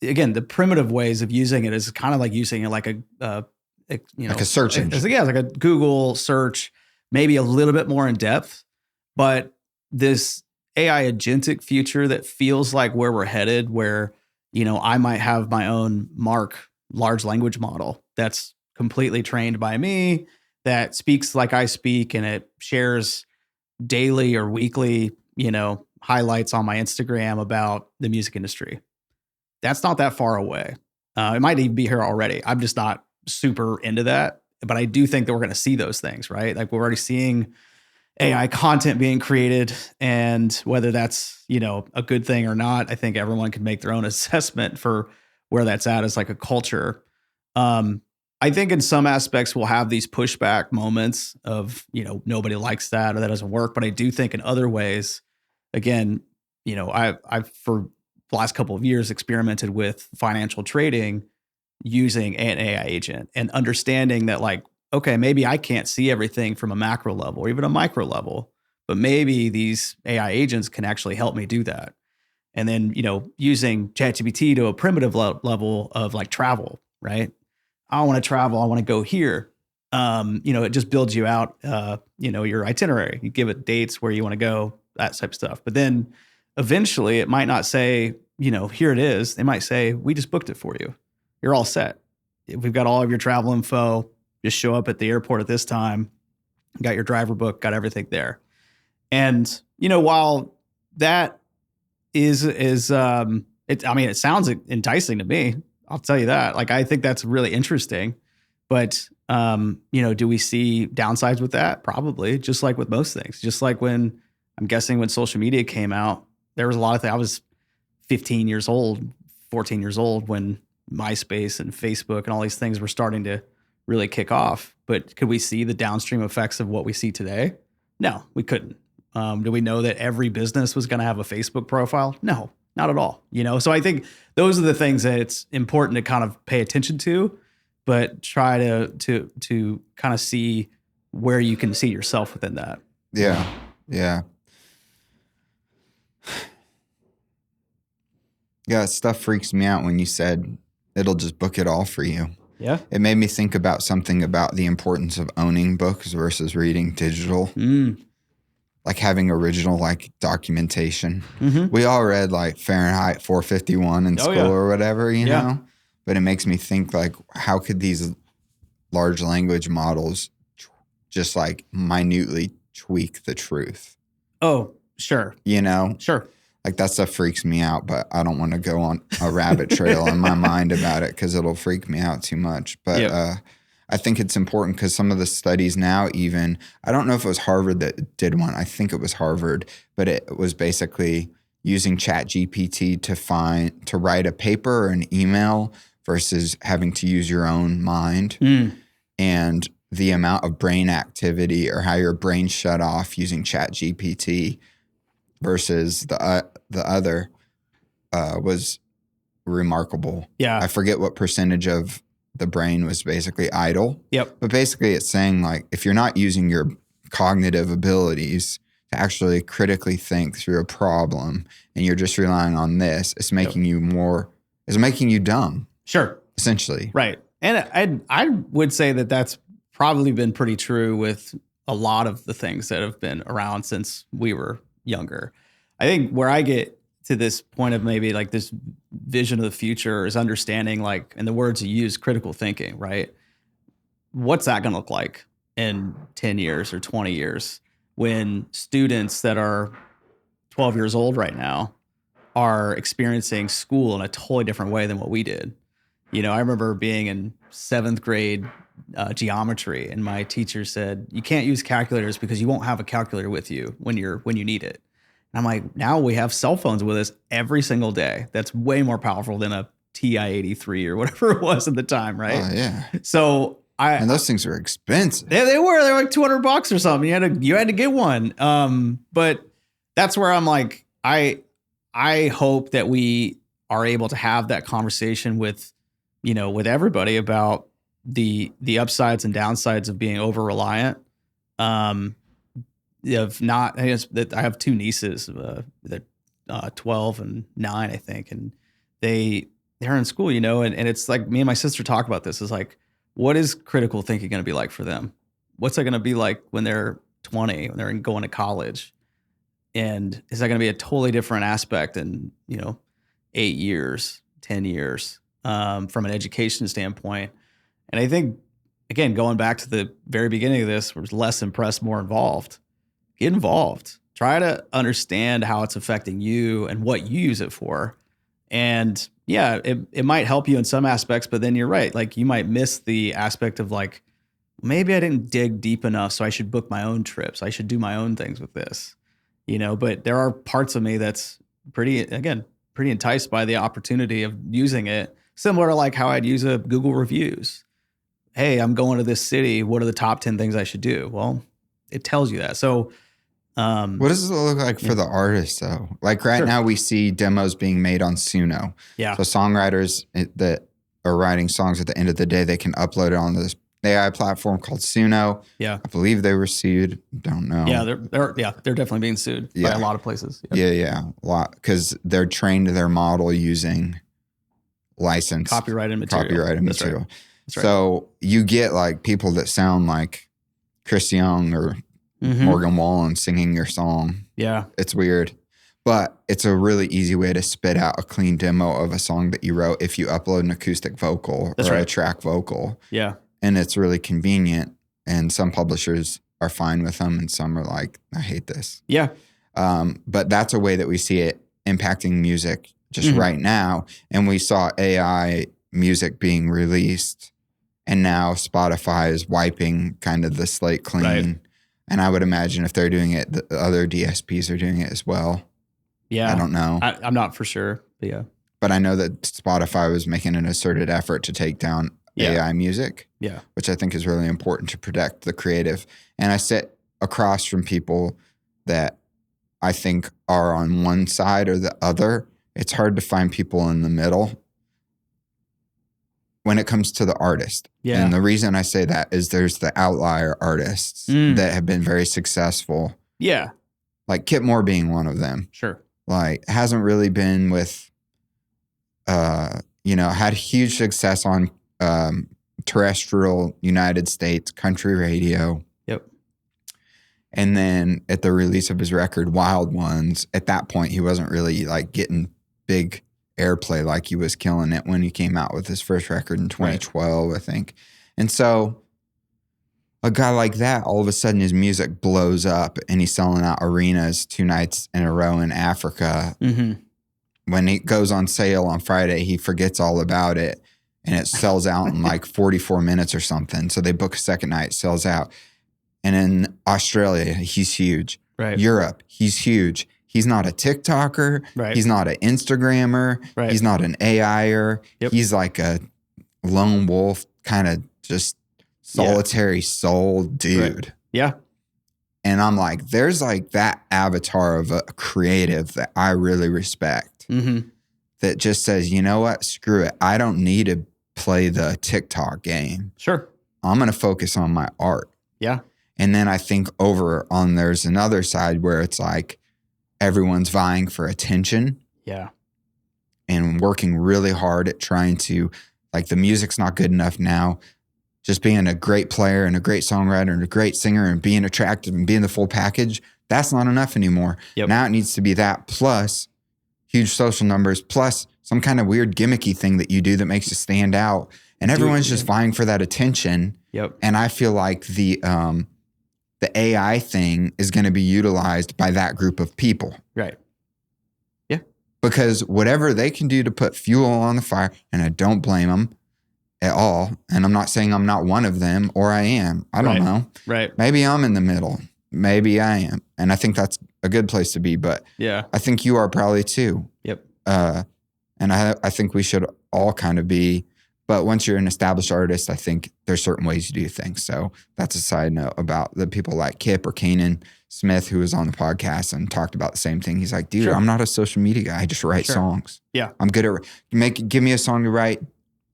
again, the primitive ways of using it is kind of like using it like a search engine. It's like a Google search, maybe a little bit more in depth. But this AI agentic future that feels like where we're headed, where I might have my own Marc large language model that's completely trained by me, that speaks like I speak, and it shares daily or weekly, highlights on my Instagram about the music industry. That's not that far away. It might even be here already. I'm just not super into that, but I do think that we're going to see those things, right? Like, we're already seeing AI content being created, and whether that's, a good thing or not, I think everyone can make their own assessment for where that's at as like a culture. I think in some aspects we'll have these pushback moments of, nobody likes that or that doesn't work. But I do think in other ways, again, I've for the last couple of years experimented with financial trading using an AI agent and understanding that, like, okay, maybe I can't see everything from a macro level or even a micro level, but maybe these AI agents can actually help me do that. And then, using ChatGPT to a primitive level of like travel, right? I want to travel. I want to go here. It just builds you out, your itinerary. You give it dates where you want to go, that type of stuff. But then eventually it might not say, here it is. They might say, we just booked it for you. You're all set. We've got all of your travel info. Just show up at the airport at this time. Got your driver book, got everything there. And, while that it sounds enticing to me. I'll tell you that. Like, I think that's really interesting. But, do we see downsides with that? Probably, just like with most things. Just like when social media came out, there was a lot of things. I was 14 years old when MySpace and Facebook and all these things were starting to really kick off. But could we see the downstream effects of what we see today? No, we couldn't. Do we know that every business was going to have a Facebook profile? No, not at all. So I think those are the things that it's important to kind of pay attention to, but try to kind of see where you can see yourself within that. Yeah. Yeah. Yeah. Stuff freaks me out when you said it'll just book it all for you. Yeah. It made me think about something about the importance of owning books versus reading digital. Like having original, like, documentation. Mm-hmm. We all read like Fahrenheit 451 in school or whatever, you know? But it makes me think, like, how could these large language models just like minutely tweak the truth? Oh, sure. Sure. Like, that stuff freaks me out, but I don't want to go on a rabbit trail in my mind about it because it'll freak me out too much. But I think it's important because some of the studies now, even, I don't know if it was Harvard that did one. I think it was Harvard, but it was basically using ChatGPT to write a paper or an email versus having to use your own mind. And the amount of brain activity or how your brain shut off using ChatGPT versus the other was remarkable. Yeah. I forget what percentage of the brain was basically idle. Yep. But basically it's saying, like, if you're not using your cognitive abilities to actually critically think through a problem and you're just relying on this, it's making you dumb. Sure. Essentially. Right. And I would say that that's probably been pretty true with a lot of the things that have been around since we were younger. I think where I get to this point of maybe like this vision of the future is understanding, like, in the words you use, critical thinking, right? What's that going to look like in 10 years or 20 years when students that are 12 years old right now are experiencing school in a totally different way than what we did? I remember being in 7th grade geometry, and my teacher said, you can't use calculators because you won't have a calculator with you when you need it. And I'm like, now we have cell phones with us every single day. That's way more powerful than a TI-83 or whatever it was at the time, right? Oh, yeah. So and those things are expensive. They were like $200 or something. You had to get one. But that's where I'm like, I hope that we are able to have that conversation with everybody about the upsides and downsides of being over reliant. Of not, I have 2 nieces that 12 and 9, I think, and they're in school, and it's like me and my sister talk about this. Is like, what is critical thinking going to be like for them? What's that going to be like when they're 20, when they're going to college? And is that going to be a totally different aspect in 8 years, 10 years from an education standpoint? And I think, again, going back to the very beginning of this, was less impressed, more involved. Get involved. Try to understand how it's affecting you and what you use it for. And yeah, it might help you in some aspects, but then you're right. Like, you might miss the aspect of like, maybe I didn't dig deep enough, so I should book my own trips. I should do my own things with this, but there are parts of me that's pretty enticed by the opportunity of using it. Similar to like how I'd use a Google reviews. Hey, I'm going to this city. What are the top 10 things I should do? Well, it tells you that. So, what does it look like for the artist, though? Like right now, we see demos being made on Suno. Yeah. So songwriters that are writing songs, at the end of the day, they can upload it on this AI platform called Suno. Yeah. I believe they were sued. Don't know. Yeah, they're definitely being sued by a lot of places. Yep. Yeah, a lot, because they're trained their model using licensed copyrighted material. That's right. So you get like people that sound like Chris Young or Morgan Wallen singing your song. Yeah. It's weird. But it's a really easy way to spit out a clean demo of a song that you wrote if you upload an acoustic vocal a track vocal. Yeah. And it's really convenient. And some publishers are fine with them, and some are like, I hate this. Yeah. But that's a way that we see it impacting music just right now. And we saw AI music being released, and now Spotify is wiping kind of the slate clean. Right. And I would imagine if they're doing it, the other DSPs are doing it as well. Yeah. I don't know. I'm not for sure, but yeah. But I know that Spotify was making an asserted effort to take down AI music, which I think is really important to protect the creative. And I sit across from people that I think are on one side or the other. It's hard to find people in the middle when it comes to the artist. Yeah. And the reason I say that is there's the outlier artists that have been very successful. Yeah. Like Kip Moore being one of them. Sure. Like, hasn't really been with, had huge success on terrestrial United States country radio. Yep. And then at the release of his record, Wild Ones, at that point, he wasn't really like getting big airplay like he was killing it when he came out with his first record in 2012, I think. And so a guy like that, all of a sudden his music blows up and he's selling out arenas 2 nights in a row in Africa. When it goes on sale on Friday, he forgets all about it and it sells out in like 44 minutes or something. So they book a second night, sells out. And in Australia, he's huge. Right. Europe, he's huge. He's not a TikToker. Right. He's not an Instagrammer. Right. He's not an AIer. Yep. He's like a lone wolf, kind of just solitary soul dude. Right. Yeah. And I'm like, there's like that avatar of a creative that I really respect that just says, you know what? Screw it. I don't need to play the TikTok game. Sure. I'm going to focus on my art. Yeah. And then I think there's another side where it's like everyone's vying for attention. Yeah. And working really hard at trying to, like, the music's not good enough now. Just being a great player and a great songwriter and a great singer and being attractive and being the full package, that's not enough anymore. Yep. Now it needs to be that plus huge social numbers plus some kind of weird gimmicky thing that you do that makes you stand out. And everyone's just vying for that attention. Yep. And I feel like the AI thing is going to be utilized by that group of people. Right. Yeah. Because whatever they can do to put fuel on the fire, and I don't blame them, at all. And I'm not saying I'm not one of them, or I am. I don't know. Right. Maybe I'm in the middle. Maybe I am. And I think that's a good place to be. But yeah, I think you are probably too. Yep. And I think we should all kind of be. But once you're an established artist, I think there's certain ways you do things. So that's a side note about the people like Kip or Kanan Smith, who was on the podcast and talked about the same thing. He's like, dude, I'm not a social media guy. I just write songs. Yeah. I'm good at give me a song to write,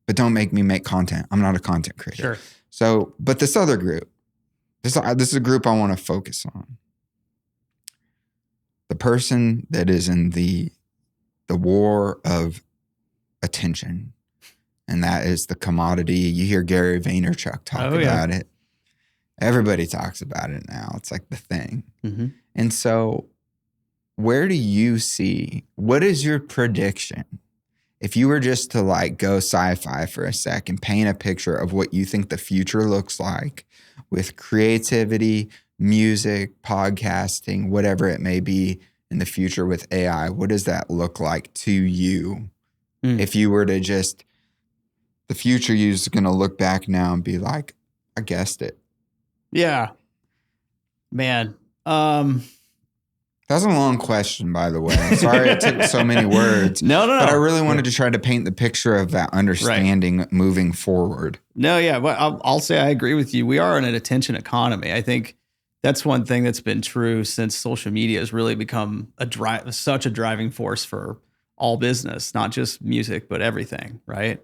but don't make me make content. I'm not a content creator. Sure. So, but this other group, this is a group I want to focus on. The person that is in the war of attention. And that is the commodity. You hear Gary Vaynerchuk talk about it. Everybody talks about it now. It's like the thing. Mm-hmm. And so where do you see, what is your prediction? If you were just to like go sci-fi for a sec and paint a picture of what you think the future looks like with creativity, music, podcasting, whatever it may be in the future with AI, what does that look like to you? If you were to just, the future you's going to look back now and be like, I guessed it. Yeah. Man. That's a long question, by the way. Sorry it took so many words. No. But I really wanted to try to paint the picture of that understanding moving forward. No, yeah. But I'll say I agree with you. We are in an attention economy. I think that's one thing that's been true since social media has really become such a driving force for all business, not just music, but everything, right?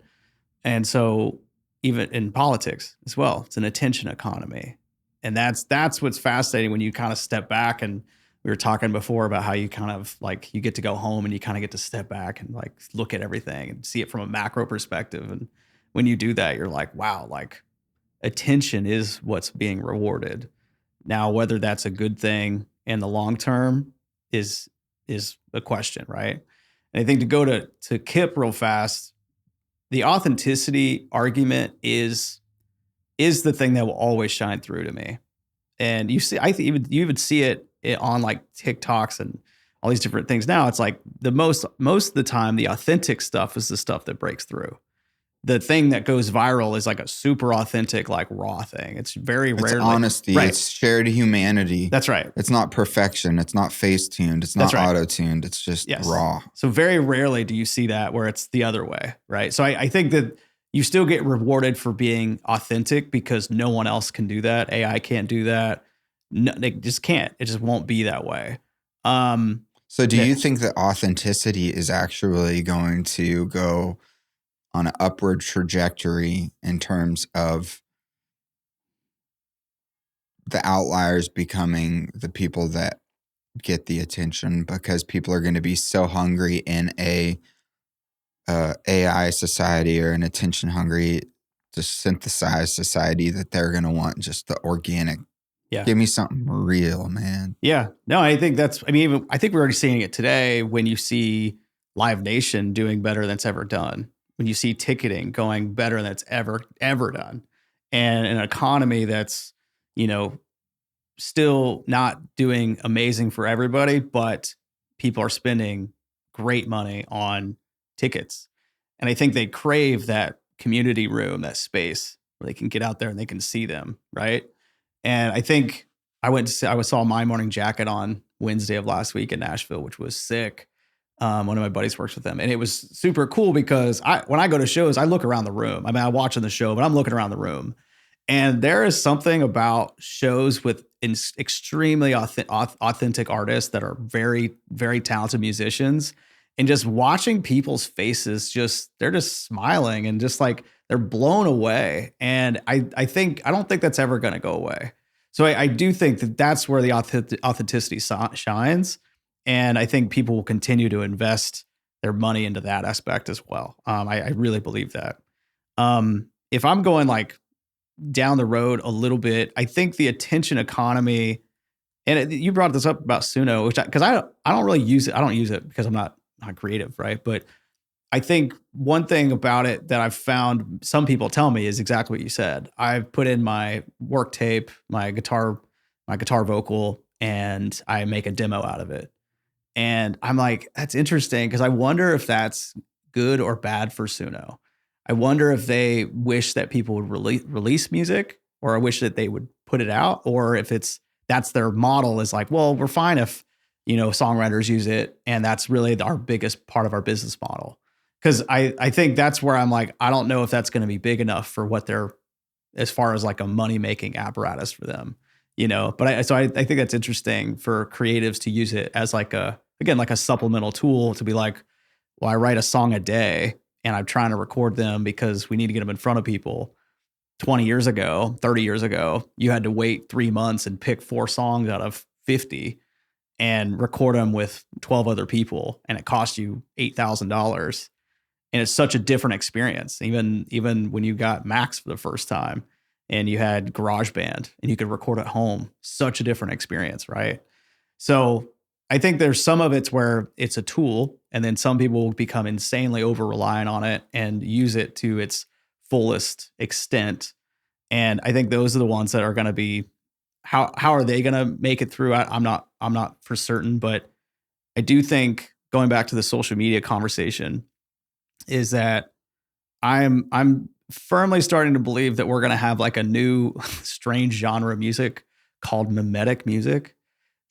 And so even in politics as well, it's an attention economy. And that's what's fascinating when you kind of step back. And we were talking before about how you kind of like, you get to go home and you kind of get to step back and like look at everything and see it from a macro perspective. And when you do that, you're like, wow, like attention is what's being rewarded. Now, whether that's a good thing in the long term is a question, right? And I think to go to Kip real fast, the authenticity argument is the thing that will always shine through to me. And you see, I think you even see it on like TikToks and all these different things. Now it's like most of the time, the authentic stuff is the stuff that breaks through. The thing that goes viral is like a super authentic, like raw thing. It's very rarely. It's honesty. Right. It's shared humanity. That's right. It's not perfection. It's not face tuned. It's not auto tuned. It's just raw. So very rarely do you see that where it's the other way, right? So I think that you still get rewarded for being authentic because no one else can do that. AI can't do that. No, they just can't. It just won't be that way. So do you think that authenticity is actually going to go on an upward trajectory in terms of the outliers becoming the people that get the attention, because people are going to be so hungry in a AI society or an attention hungry, just synthesized society, that they're going to want just the organic. Yeah. Give me something real, man. Yeah. No, I think I think we're already seeing it today when you see Live Nation doing better than it's ever done. When you see ticketing going better than it's ever done, and an economy that's, still not doing amazing for everybody, but people are spending great money on tickets. And I think they crave that community room, that space where they can get out there and they can see them, right? And I think I saw My Morning Jacket on Wednesday of last week in Nashville, which was sick. One of my buddies works with them, and it was super cool because when I go to shows, I look around the room. I mean, I'm watching the show, but I'm looking around the room, and there is something about shows with extremely authentic artists that are very, very talented musicians, and just watching people's faces, they're just smiling and just like they're blown away. And I don't think that's ever going to go away. So I do think that that's where the authenticity shines. And I think people will continue to invest their money into that aspect as well. I really believe that. If I'm going like down the road a little bit, I think the attention economy, and you brought this up about Suno, which because I don't really use it. I don't use it because I'm not creative, right? But I think one thing about it that I've found some people tell me is exactly what you said. I've put in my work tape, my guitar vocal, and I make a demo out of it. And I'm like, that's interesting because I wonder if that's good or bad for Suno. I wonder if they wish that people would release music, or I wish that they would put it out, or if that's their model is like, well, we're fine if, songwriters use it. And that's really our biggest part of our business model. Cause I think that's where I'm like, I don't know if that's going to be big enough for what they're, as far as like a money-making apparatus for them, but I think that's interesting for creatives to use it as like a supplemental tool to be like, well, I write a song a day and I'm trying to record them because we need to get them in front of people. 20 years ago, 30 years ago, you had to wait 3 months and pick 4 songs out of 50 and record them with 12 other people. And it cost you $8,000. And it's such a different experience. Even when you got Max for the first time and you had GarageBand and you could record at home, such a different experience, right? So I think there's some of it's where it's a tool, and then some people will become insanely over-reliant on it and use it to its fullest extent. And I think those are the ones that are going to be, how are they going to make it through? I'm not for certain, but I do think, going back to the social media conversation, is that I'm firmly starting to believe that we're going to have like a new strange genre of music called mimetic music,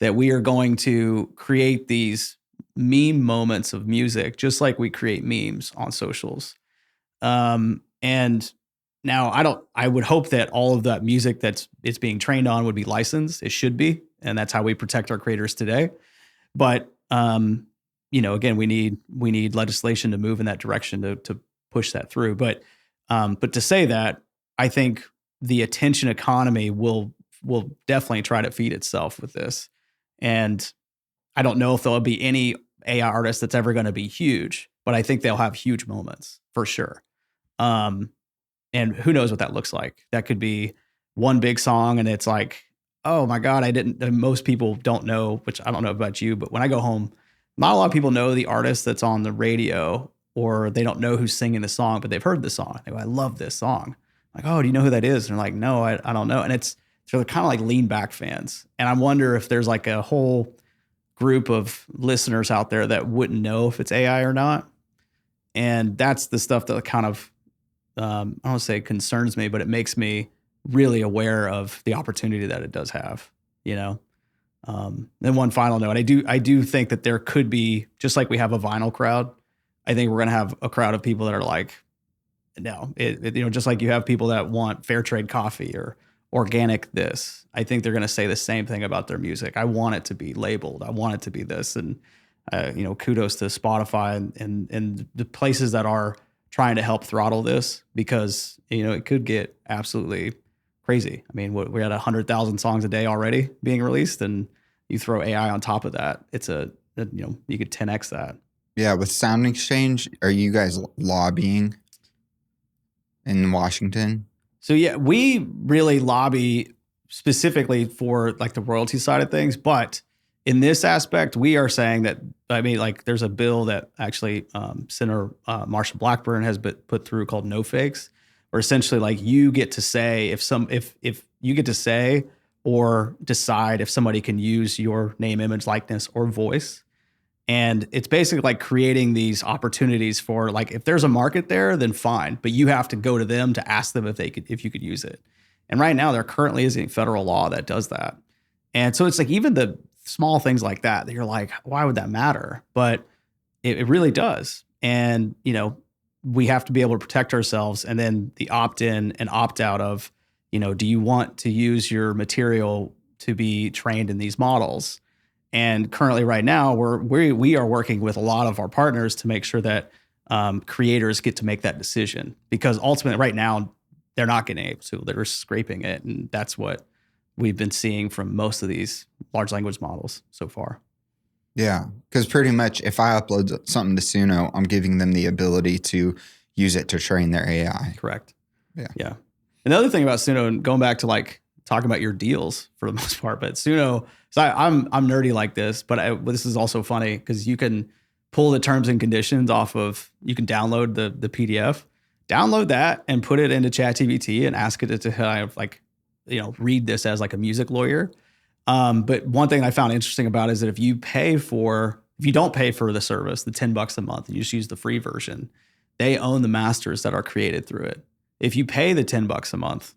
that we are going to create these meme moments of music, just like we create memes on socials. And now I would hope that all of that music it's being trained on would be licensed. It should be. And that's how we protect our creators today. But, again, we need legislation to move in that direction to push that through. But to say that, I think the attention economy will definitely try to feed itself with this. And I don't know if there'll be any AI artist that's ever going to be huge, but I think they'll have huge moments for sure. And who knows what that looks like? That could be one big song and it's like, oh my God, most people don't know, which I don't know about you, but when I go home, not a lot of people know the artist that's on the radio, or they don't know who's singing the song, but they've heard the song. They go, I love this song. I'm like, oh, do you know who that is? And they're like, no, I don't know. And so they're kind of like lean back fans. And I wonder if there's like a whole group of listeners out there that wouldn't know if it's AI or not. And that's the stuff that kind of, I don't want to say concerns me, but it makes me really aware of the opportunity that it does have, Then one final note, I do think that there could be, just like we have a vinyl crowd, I think we're going to have a crowd of people that are like, no, just like you have people that want fair trade coffee or organic this. I think they're going to say the same thing about their music. I want it to be labeled. I want it to be this. And, kudos to Spotify and the places that are trying to help throttle this, because, it could get absolutely crazy. I mean, we had 100,000 songs a day already being released, and you throw AI on top of that. It's you could 10x that. Yeah. With SoundExchange, are you guys lobbying in Washington? So yeah, we really lobby specifically for like the royalty side of things. But in this aspect, we are saying that, there's a bill that actually Senator Marsha Blackburn has put through called No Fakes, where essentially like you get to say if you get to say or decide if somebody can use your name, image, likeness, or voice. And it's basically like creating these opportunities for, like, if there's a market there, then fine. But you have to go to them to ask them if you could use it. And right now there currently isn't federal law that does that. And so it's like even the small things like that you're like, why would that matter? But it really does. And, we have to be able to protect ourselves. And then the opt-in and opt-out of, do you want to use your material to be trained in these models? And currently right now, we are working with a lot of our partners to make sure that creators get to make that decision, because ultimately right now they're not getting able to. They're scraping it. And that's what we've been seeing from most of these large language models so far. Yeah, because pretty much if I upload something to Suno, I'm giving them the ability to use it to train their AI. Correct. Yeah. Another thing about Suno, and going back to like talking about your deals for the most part, but Suno, so I'm nerdy like this, but this is also funny because you can pull the terms and conditions off of, you can download the PDF, download that and put it into ChatGPT and ask it to kind of like, read this as like a music lawyer. But one thing I found interesting about it is that if you don't pay for the service, the $10 a month, and you just use the free version, they own the masters that are created through it. If you pay the $10 a month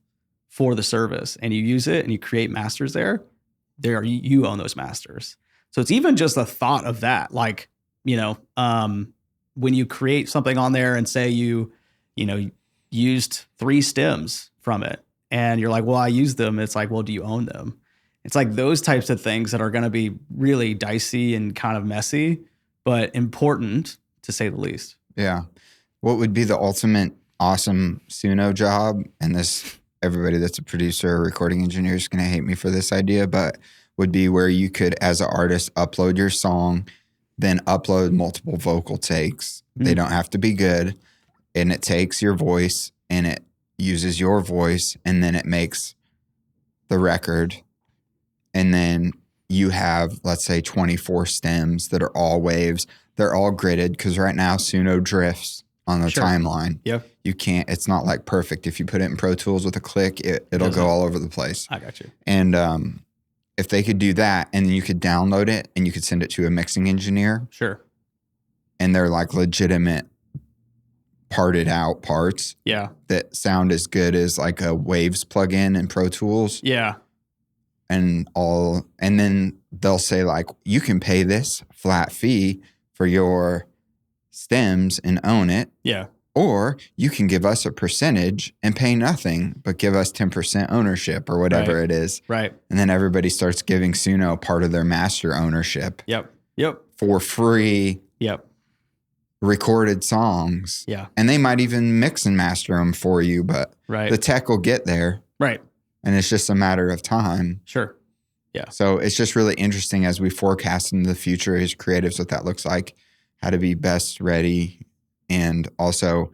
for the service and you use it and you create masters you own those masters. So it's even just a thought of that. Like, when you create something on there and say you used 3 stems from it and you're like, well, I used them. It's like, well, do you own them? It's like those types of things that are going to be really dicey and kind of messy, but important to say the least. Yeah. What would be the ultimate awesome Suno job? And this, everybody that's a producer or recording engineer is going to hate me for this idea, but would be where you could, as an artist, upload your song, then upload multiple vocal takes. Mm-hmm. They don't have to be good. And it takes your voice and it uses your voice and then it makes the record. And then you have, let's say, 24 stems that are all waves. They're all gridded because right now Suno drifts on the timeline. Yeah. You can't, it's not like perfect. If you put it in Pro Tools with a click, it'll go all over the place. I got you. And if they could do that and then you could download it and you could send it to a mixing engineer. Sure. And they're like legitimate parted out parts. Yeah. That sound as good as like a Waves plugin in Pro Tools. Yeah. And then they'll say like, you can pay this flat fee for your stems and own it. Yeah. Or you can give us a percentage and pay nothing, but give us 10% ownership or whatever it is. Right. And then everybody starts giving Suno part of their master ownership. Yep. For free. Yep. Recorded songs. Yeah. And they might even mix and master them for you, but the tech will get there. Right. And it's just a matter of time. Sure. Yeah. So it's just really interesting as we forecast into the future as creatives what that looks like, how to be best ready, and also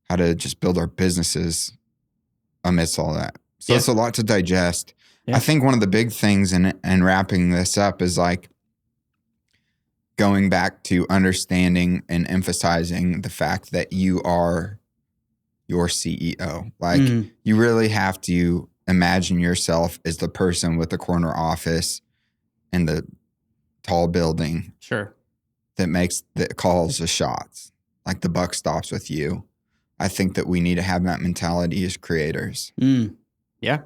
how to just build our businesses amidst all that. So it's a lot to digest. Yeah. I think one of the big things in wrapping this up is like going back to understanding and emphasizing the fact that you are your CEO. Like you really have to imagine yourself as the person with the corner office and the tall building. Sure. That calls the shots. Like the buck stops with you. I think that we need to have that mentality as creators. Yeah.